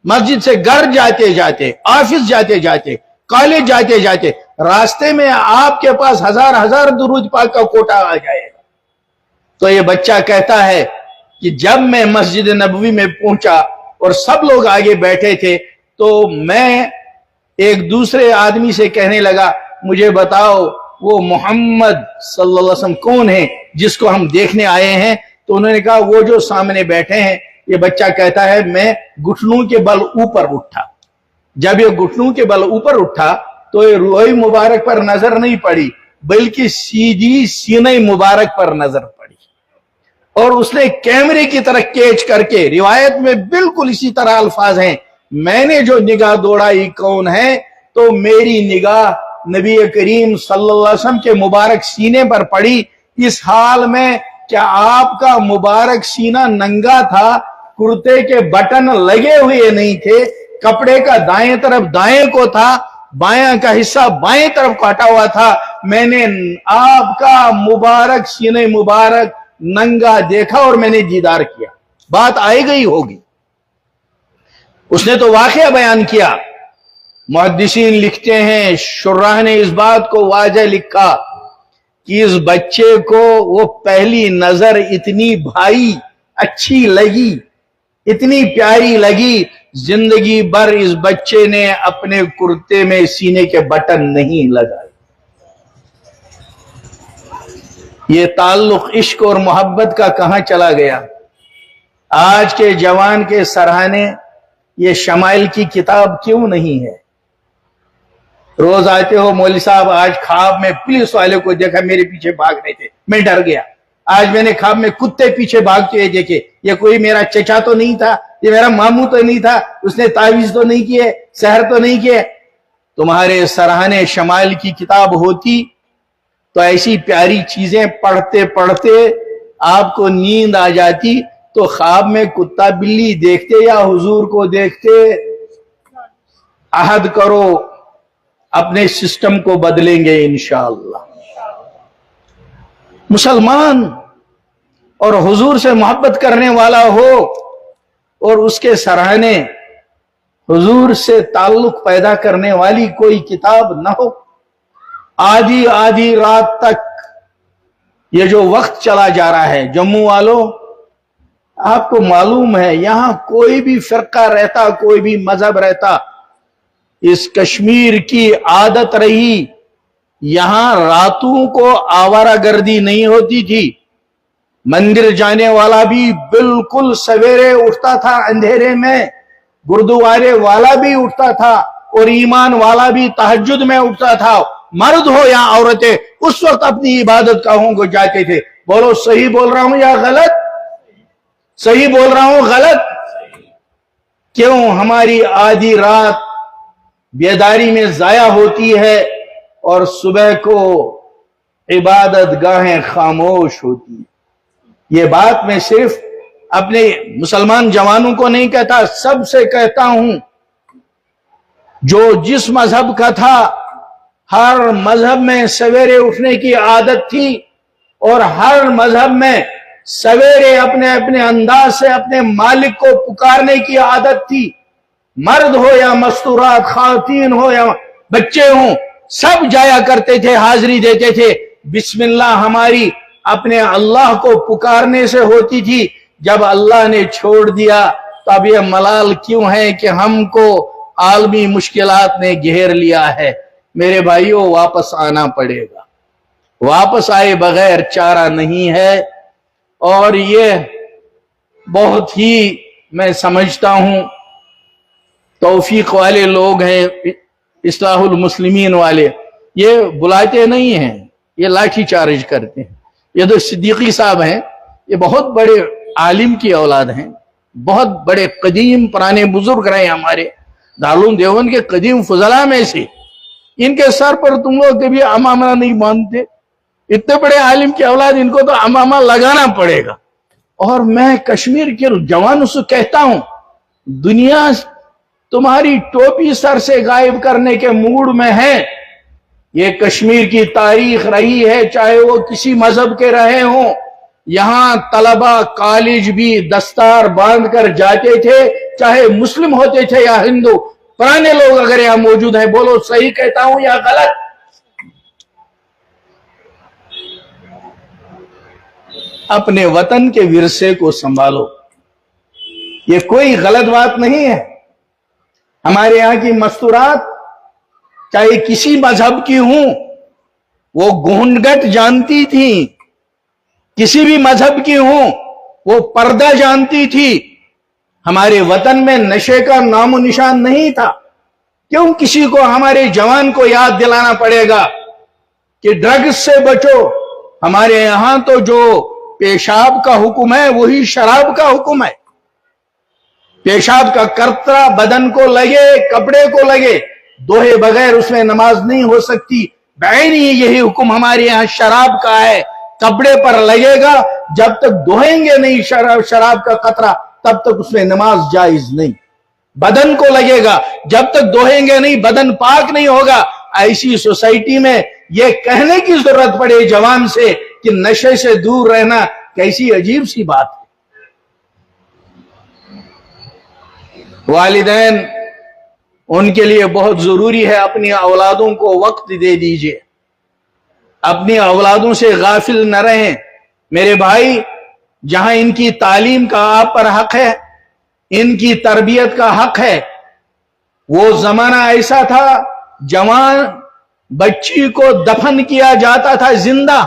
मस्जिद से घर जाते जाते, ऑफिस जाते जाते, कॉलेज जाते जाते, रास्ते में आपके पास हजार हजार दुरूद पाक का कोटा आ जाएगा। तो ये बच्चा कहता है कि जब मैं मस्जिद नबवी में पहुंचा और सब लोग आगे बैठे थे, तो मैं एक दूसरे आदमी से कहने लगा, मुझे बताओ वो मोहम्मद सल्लल्लाहु अलैहि वसल्लम कौन है जिसको हम देखने आए हैं? तो उन्होंने कहा वो जो सामने बैठे हैं। ये बच्चा कहता है मैं घुटनों के बल ऊपर उठा। जब ये घुटनों के बल ऊपर उठा तो ये रूह मुबारक पर नजर नहीं पड़ी, बल्कि सीधी सीने मुबारक पर नजर पड़ी। और उसने कैमरे की तरह कैच करके, रिवायत में बिल्कुल इसी तरह अल्फाज हैं, मैंने जो निगाह दौड़ाई कौन है, तो मेरी निगाह नबी करीम सल्लल्लाहु अलैहि वसल्लम के मुबारक सीने पर पड़ी। इस हाल में क्या आपका मुबारक सीना नंगा था, कुर्ते के बटन लगे हुए नहीं थे, कपड़े का दाएं तरफ दाएं को था, बायां का हिस्सा बाएं तरफ काटा हुआ था, मैंने आपका मुबारक सीने मुबारक नंगा देखा और मैंने दीदार किया। बात आई गई होगी। उसने तो वाकया बयान किया। मुहद्दिसीन लिखते हैं, शुर्राह ने इस बात को वाज़ह लिखा कि इस बच्चे को वो पहली नजर इतनी भाई अच्छी लगी, इतनी प्यारी लगी, जिंदगी भर इस बच्चे ने अपने कुर्ते में सीने के बटन नहीं लगाए। ये ताल्लुक इश्क और मोहब्बत का कहां चला गया? आज के जवान के सराहने ये शमाइल की किताब क्यों नहीं है? रोज आते हो, मौलवी साहब आज ख्वाब में पुलिस वाले को देखा, मेरे पीछे भाग रहे थे, मैं डर गया। आज मैंने ख्वाब में कुत्ते पीछे भागते हुए देखे, ये कोई मेरा चचा तो नहीं था, ये मेरा मामू तो नहीं था, उसने तावीज तो नहीं किए, सहर तो नहीं किए। तुम्हारे सराहने शमाइल की किताब होती तो ऐसी प्यारी चीजें पढ़ते पढ़ते आपको नींद आ जाती, तो ख्वाब में कुत्ता बिल्ली देखते या हुजूर को देखते। अहद करो, अपने सिस्टम को बदलेंगे इंशाअल्लाह। मुसलमान और हुजूर से मोहब्बत करने वाला हो और उसके सराहने हुजूर से ताल्लुक पैदा करने वाली कोई किताब ना हो। आधी आधी रात तक ये जो वक्त चला जा रहा है, जम्मू वालों, आपको मालूम है यहां कोई भी फिरका रहता, कोई भी मजहब रहता, इस कश्मीर की आदत रही, यहां रातों को आवारागर्दी नहीं होती थी। मंदिर जाने वाला भी बिल्कुल सवेरे उठता था अंधेरे में, गुरुद्वारे वाला भी उठता था, और ईमान वाला भी तहज्जुद में उठता था। मर्द हो या औरतें उस वक्त अपनी इबादत गाहों को जाते थे। बोलो सही बोल रहा हूं या गलत? सही बोल रहा हूं गलत? क्यों हमारी आधी रात बेदारी में जाया होती है और सुबह को इबादत गाहें खामोश होती है? ये बात मैं सिर्फ अपने मुसलमान जवानों को नहीं कहता, सबसे कहता हूं। जो जिस मजहब का था, हर मजहब में सवेरे उठने की आदत थी और हर मजहब में सवेरे अपने अपने अंदाज से अपने मालिक को पुकारने की आदत थी। मर्द हो या मस्तूरात, खातीन हो या बच्चे हो, सब जाया करते थे, हाजिरी देते थे। बिस्मिल्लाह हमारी अपने अल्लाह को पुकारने से होती थी। जब अल्लाह ने छोड़ दिया तब यह मलाल क्यों है कि हमको आलमी मुश्किलात ने घेर लिया है। मेरे भाइयों, वापस आना पड़ेगा, वापस आए बगैर चारा नहीं है। और ये बहुत ही मैं समझता हूं तौफीक वाले लोग हैं, इस्लाहुल मुस्लिमीन वाले, ये बुलाते नहीं हैं, ये लाठी चार्ज करते हैं। ये तो सिद्दीकी साहब हैं, ये बहुत बड़े आलिम की औलाद हैं, बहुत बड़े कदीम पुराने बुजुर्ग रहे हमारे दारुल देवबंद के कदीम फजला में से। इनके सर पर तुम लोग कभी अमामा नहीं बांधते। इतने बड़े आलिम की औलाद, इनको तो अमामा लगाना पड़ेगा। اور میں کشمیر کے جوانوں سے کہتا ہوں، دنیا تمہاری ٹوپی سر سے غائب کرنے کے موڈ میں ہے۔ یہ کشمیر کی تاریخ رہی ہے، چاہے وہ کسی مذہب کے رہے ہوں، یہاں طلبہ کالج بھی دستار باندھ کر جاتے تھے، چاہے مسلم ہوتے تھے یا ہندو۔ پرانے لوگ اگر یہاں موجود ہیں، بولو صحیح کہتا ہوں یا غلط؟ اپنے وطن کے ورثے کو سنبھالو، یہ کوئی غلط بات نہیں ہے۔ ہمارے یہاں کی مستورات چاہے کسی مذہب کی ہوں، وہ گھونگھٹ جانتی تھی، کسی بھی مذہب کی ہوں وہ پردہ جانتی تھی۔ ہمارے وطن میں نشے کا نام و نشان نہیں تھا۔ کیوں کسی کو، ہمارے جوان کو یاد دلانا پڑے گا کہ ڈرگز سے بچو؟ ہمارے یہاں تو جو پیشاب کا حکم ہے وہی شراب کا حکم ہے۔ پیشاب کا قطرہ بدن کو لگے، کپڑے کو لگے، دوہے بغیر اس میں نماز نہیں ہو سکتی۔ بعین یہی حکم ہمارے یہاں شراب کا ہے، کپڑے پر لگے گا، جب تک دھوئیں گے نہیں شراب کا قطرہ تب تک اس میں نماز جائز نہیں۔ بدن کو لگے گا، جب تک دھوئیں گے نہیں بدن پاک نہیں ہوگا۔ ایسی سوسائٹی میں یہ کہنے کی ضرورت پڑے جوان سے کہ نشے سے دور رہنا کیسی عجیب سی بات ہے۔ والدین، ان کے لیے بہت ضروری ہے اپنی اولادوں کو وقت دے دیجئے، اپنی اولادوں سے غافل نہ رہیں۔ میرے بھائی، جہاں ان کی تعلیم کا آپ پر حق ہے، ان کی تربیت کا حق ہے، وہ زمانہ ایسا تھا جوان بچی کو دفن کیا جاتا تھا زندہ۔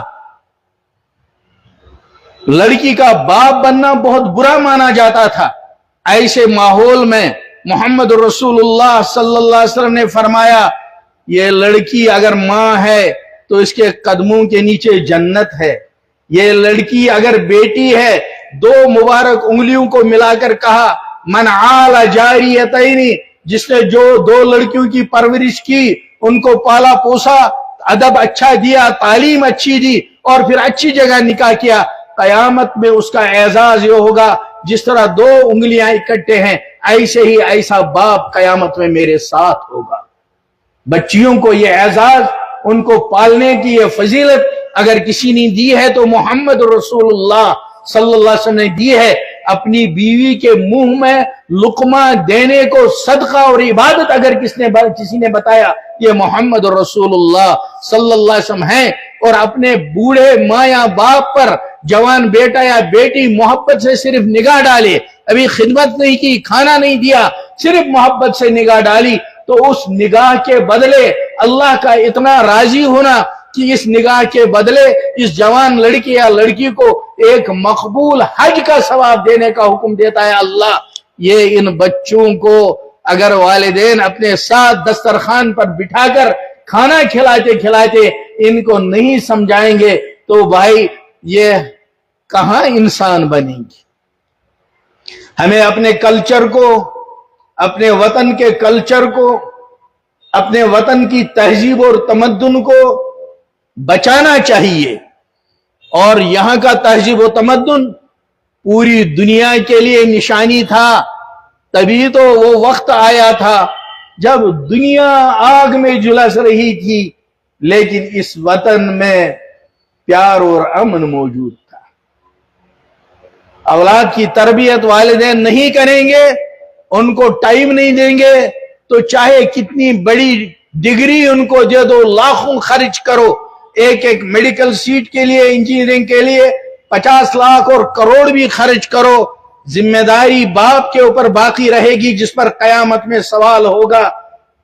لڑکی کا باپ بننا بہت برا مانا جاتا تھا۔ ایسے ماحول میں محمد رسول اللہ صلی اللہ علیہ وسلم نے فرمایا، یہ لڑکی اگر ماں ہے تو اس کے قدموں کے نیچے جنت ہے۔ یہ لڑکی اگر بیٹی ہے، دو مبارک انگلیوں کو ملا کر کہا، من عال جاریتین، جس نے جو دو لڑکیوں کی پرورش کی، ان کو پالا پوسا، ادب اچھا دیا، تعلیم اچھی دی، اور پھر اچھی جگہ نکاح کیا، قیامت میں اس کا اعزاز یہ ہوگا جس طرح دو انگلیاں اکٹھے ہیں، ایسے ہی ایسا باپ قیامت میں میرے ساتھ ہوگا۔ بچیوں کو یہ اعزاز، ان کو پالنے کی یہ فضیلت اگر کسی نے دی ہے تو محمد رسول اللہ صلی اللہ علیہ وسلم نے دی ہے۔ اپنی بیوی کے منہ میں لقمہ دینے کو صدقہ اور عبادت اگر کسی نے بتایا، یہ محمد رسول اللہ صلی اللہ علیہ وسلم ہیں۔ اور اپنے بوڑھے ماں یا باپ پر جوان بیٹا یا بیٹی محبت سے صرف نگاہ ڈالے، ابھی خدمت نہیں کی، کھانا نہیں دیا، صرف محبت سے نگاہ ڈالی، تو اس نگاہ کے بدلے اللہ کا اتنا راضی ہونا کہ اس نگاہ کے بدلے اس جوان لڑکی یا لڑکی کو ایک مقبول حج کا ثواب دینے کا حکم دیتا ہے اللہ۔ یہ ان بچوں کو اگر والدین اپنے ساتھ دسترخوان پر بٹھا کر کھانا کھلاتے کھلاتے ان کو نہیں سمجھائیں گے تو بھائی یہ کہاں انسان بنیں گے؟ ہمیں اپنے کلچر کو، اپنے وطن کے کلچر کو، اپنے وطن کی تہذیب اور تمدن کو بچانا چاہیے۔ اور یہاں کا تہذیب و تمدن پوری دنیا کے لیے نشانی تھا۔ تبھی تو وہ وقت آیا تھا جب دنیا آگ میں جھلس رہی تھی، لیکن اس وطن میں پیار اور امن موجود تھا۔ اولاد کی تربیت والدین نہیں کریں گے، ان کو ٹائم نہیں دیں گے، تو چاہے کتنی بڑی ڈگری ان کو دے دو، لاکھوں خرچ کرو، ایک ایک میڈیکل سیٹ کے لیے، انجینئرنگ کے لیے 50 لاکھ اور کروڑ بھی خرچ کرو، ذمہ داری باپ کے اوپر باقی رہے گی، جس پر قیامت میں سوال ہوگا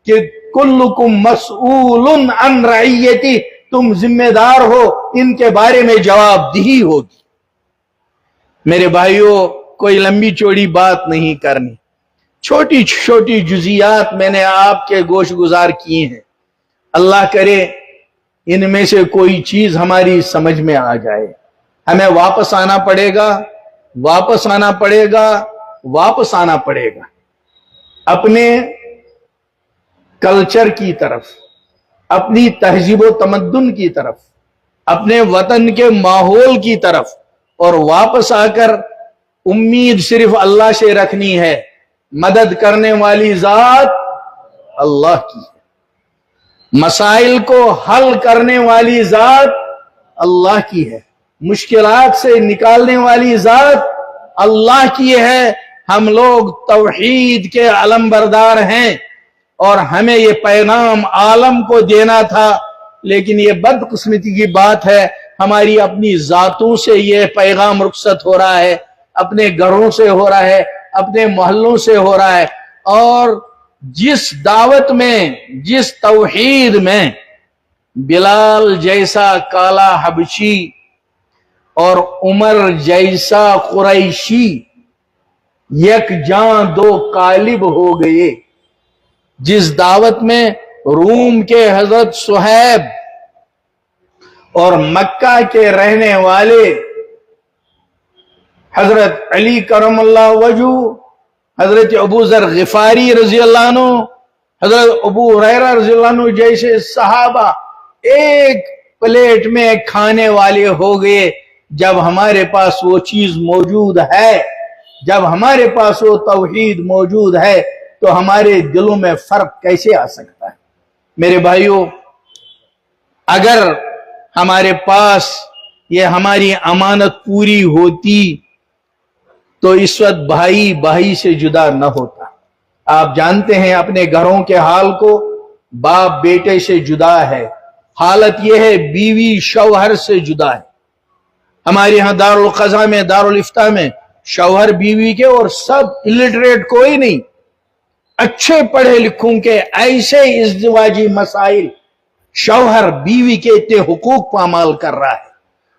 کہ کلکم مسئول عن رعیتی، تم ذمہ دار ہو، ان کے بارے میں جواب دہی ہوگی۔ میرے بھائیوں، کوئی لمبی چوڑی بات نہیں کرنی، چھوٹی چھوٹی جزیات میں نے آپ کے گوش گزار کیے ہیں۔ اللہ کرے ان میں سے کوئی چیز ہماری سمجھ میں آ جائے۔ ہمیں واپس آنا پڑے گا، واپس آنا پڑے گا، واپس آنا پڑے گا اپنے کلچر کی طرف، اپنی تہذیب و تمدن کی طرف، اپنے وطن کے ماحول کی طرف، اور واپس آ کر उम्मीद सिर्फ अल्लाह से रखनी है, मदद करने वाली जात अल्लाह की है, मसाइल को हल करने वाली जात अल्लाह की है, मुश्किलात से निकालने वाली जात अल्लाह की है। हम लोग तौहीद के अलमबरदार हैं और हमें ये पैगाम आलम को देना था, लेकिन ये बदकिस्मती की बात है, हमारी अपनी जातों से ये पैगाम रुखसत हो रहा है, अपने घरों से हो रहा है, अपने मोहल्लों से हो रहा है। और जिस दावत में, जिस तौहीद में बिलाल जैसा काला हबशी और उमर जैसा कुरैशी यकजां दो कालिब हो गए, जिस दावत में रूम के हजरत सुहैब और मक्का के रहने वाले हजरत अली करमल्लाहु वजहू, हजरत अबू जर गिफारी रजी अल्लाह अन्हु, हजरत अबू हुरैरा रजी अल्लाह अन्हु जैसे सहाबा एक प्लेट में खाने वाले हो गए। जब हमारे पास वो चीज मौजूद है, जब हमारे पास वो तौहीद मौजूद है, तो हमारे दिलों में फर्क कैसे आ सकता है? मेरे भाइयों, अगर हमारे पास ये हमारी अमानत पूरी होती तो इस वक्त भाई भाई से जुदा न होता। आप जानते हैं अपने घरों के हाल को, बाप बेटे से जुदा है, हालत यह है बीवी शौहर से जुदा है। हमारे यहां दारुल क़ज़ा में, दारुल इफ्ता में शौहर बीवी के और सब इलिटरेट, कोई नहीं, अच्छे पढ़े लिखों के ऐसे इज़्दिवाजी मसाइल, शौहर बीवी के इतने हुकूक पामाल कर रहा है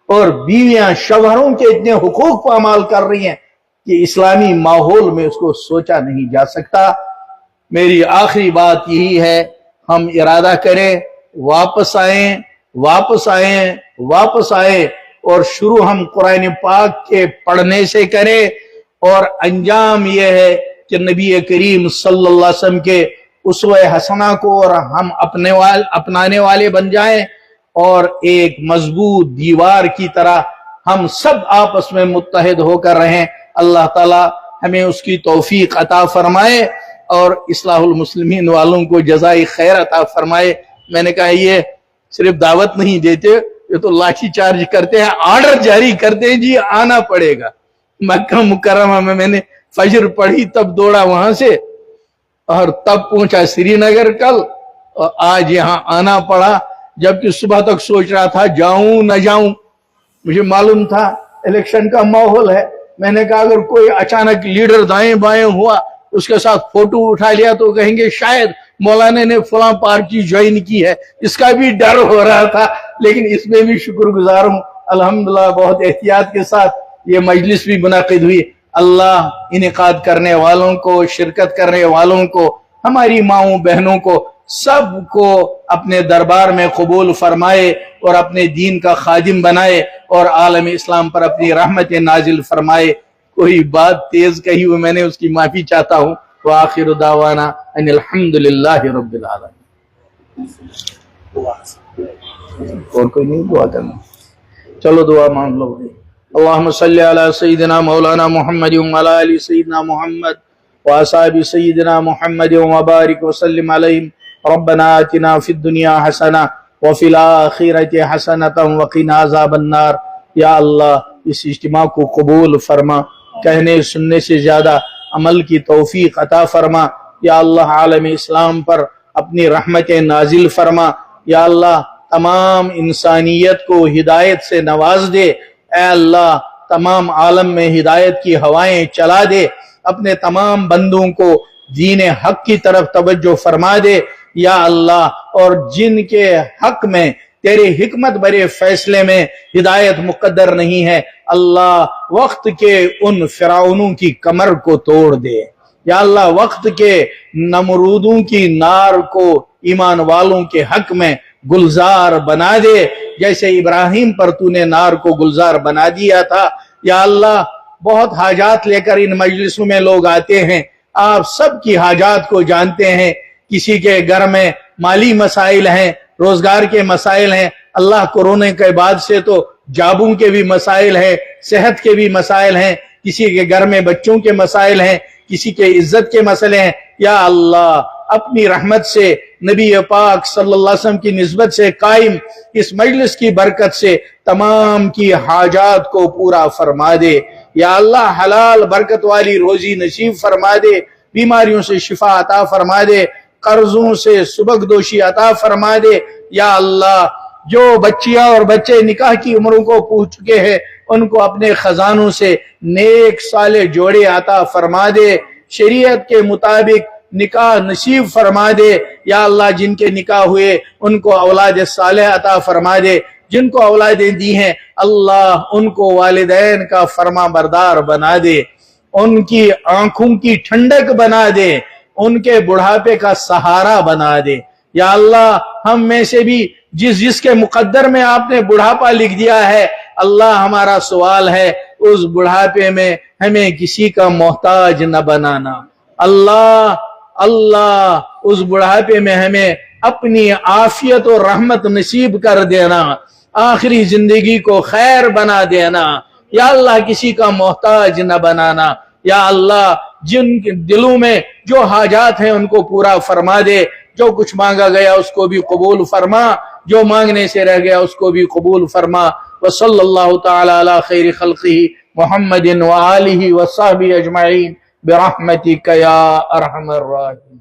और बीवियां शौहरों के इतने हुकूक पामाल कर रही हैं कि इस्लामी माहौल में उसको सोचा नहीं जा सकता। मेरी आखिरी बात यही है, हम इरादा करें, वापस आए, वापस आए, वापस आए और शुरू हम कुरान पाक के पढ़ने से करें और अंजाम यह है कि नबी करीम सल्लल्लाहु अलैहि वसल्लम के उसवे हसना को और हम अपनाने वाले बन जाएं और एक मजबूत दीवार की तरह हम सब आपस में मुत्तहिद होकर रहें। अल्लाह ताला हमें उसकी तौफीक अता फरमाए और इस्लाहुल मुस्लिमीन वालों को जज़ाए खैर अता फरमाए। मैंने कहा ये सिर्फ दावत नहीं देते, ये तो लाठी चार्ज करते हैं, ऑर्डर जारी करते हैं, जी आना पड़ेगा। मक्का मुकर्रमा में मैंने फजर पढ़ी, तब दौड़ा वहां से और तब पहुंचा श्रीनगर कल, और आज यहाँ आना पड़ा, जबकि सुबह तक सोच रहा था जाऊं न जाऊं। मुझे मालूम था इलेक्शन का माहौल है, मैंने कहा अगर कोई अचानक लीडर दाएं बाएं हुआ, उसके साथ फोटो उठा लिया तो कहेंगे शायद मौलाना ने फलां पार्टी ज्वाइन की है, इसका भी डर हो रहा था। लेकिन इसमें भी शुक्रगुजार हूं, अल्हम्दुलिल्लाह बहुत एहतियात के साथ ये मजलिस भी मुनाकिद हुई। अल्लाह इनेकाद करने वालों को, शिरकत करने वालों को, हमारी माओं बहनों को, सबको अपने दरबार में कबूल फरमाए और अपने दीन का खादिम बनाए और आलम इस्लाम पर अपनी रहमत नाजिल फरमाए। कोई बात तेज कही हुई मैंने, उसकी माफी चाहता हूँ। व आखिर दावाना अनिल हम्दुलिल्लाहि रब्बिल आलमीन। और कोई नहीं दुआ करना? चलो दुआ मांग लो। अल्लाहुम्मा सल्ली अला सय्यिदिना मौलाना मुहम्मद व अला आलि सय्यिदिना मुहम्मद व असहाबि सय्यिदिना मुहम्मद व बारिक व सल्लिम अलैहिम। रब्बना आतिना फिद दुनिया हसना व फिल आखिरति हसनतन व क़िना अज़ाबन नार। या अल्लाह इस इज्तिमा को कबूल फरमा, कहने सुनने से ज्यादा अमल की तौफीक अता फरमा। या अल्लाह आलम इस्लाम पर अपनी रहमत नाजिल फरमा। या अल्लाह तमाम इंसानियत को हिदायत से नवाज दे। ऐ अल्लाह तमाम आलम में हिदायत की हवाएं चला दे। अपने तमाम बंदों को दीन हक की तरफ तवज्जो फरमा दे। या अल्लाह और जिनके हक में तेरे हिकमत भरे फैसले में हिदायत मुकद्दर नहीं है, अल्लाह वक्त के उन फिरौनों की कमर को तोड़ दे। या अल्लाह वक्त के नमरूदों की नार को ईमान वालों के हक में गुलजार बना दे, जैसे इब्राहिम पर तूने नार को गुलजार बना दिया था। या अल्लाह बहुत हाजात लेकर इन मजलिसों में लोग आते हैं, आप सबकी हाजात को जानते हैं। किसी के घर में माली मसाइल हैं, रोजगार के मसाइल हैं, अल्लाह कोरोना के बाद से तो जाबों के भी मसाइल हैं, सेहत के भी मसाइल हैं। کسی کے گھر میں بچوں کے مسائل ہیں، کسی کے عزت کے مسئلے ہیں، یا اللہ اپنی رحمت سے نبی پاک صلی اللہ علیہ وسلم کی نسبت سے قائم اس مجلس کی برکت سے تمام کی حاجات کو پورا فرما دے، یا اللہ حلال برکت والی روزی نصیب فرما دے، بیماریوں سے شفا عطا فرما دے، قرضوں سے سبکدوشی عطا فرما دے، یا اللہ جو بچیاں اور بچے نکاح کی عمروں کو پہنچ چکے ہیں ان کو اپنے خزانوں سے نیک صالح جوڑے عطا فرما دے، شریعت کے مطابق نکاح نصیب فرما دے، یا اللہ جن کے نکاح ہوئے ان کو اولاد صالح عطا فرما دے، جن کو اولادیں دی ہیں اللہ ان کو والدین کا فرما بردار بنا دے، ان کی آنکھوں کی ٹھنڈک بنا دے، ان کے بڑھاپے کا سہارا بنا دے، یا اللہ ہم میں سے بھی جس کے مقدر میں آپ نے بڑھاپا لکھ دیا ہے اللہ ہمارا سوال ہے اس بڑھاپے میں ہمیں کسی کا محتاج نہ بنانا، اللہ اس بڑھاپے میں ہمیں اپنی عافیت و رحمت نصیب کر دینا، آخری زندگی کو خیر بنا دینا، یا اللہ کسی کا محتاج نہ بنانا، یا اللہ جن کے دلوں میں جو حاجات ہیں ان کو پورا فرما دے، جو کچھ مانگا گیا اس کو بھی قبول فرما، جو مانگنے سے رہ گیا اس کو بھی قبول فرما، وصلی اللہ تعالی علی خیر خلقہ محمد وآلہ وصحبہ اجمعین برحمتک یا ارحم الراحمین۔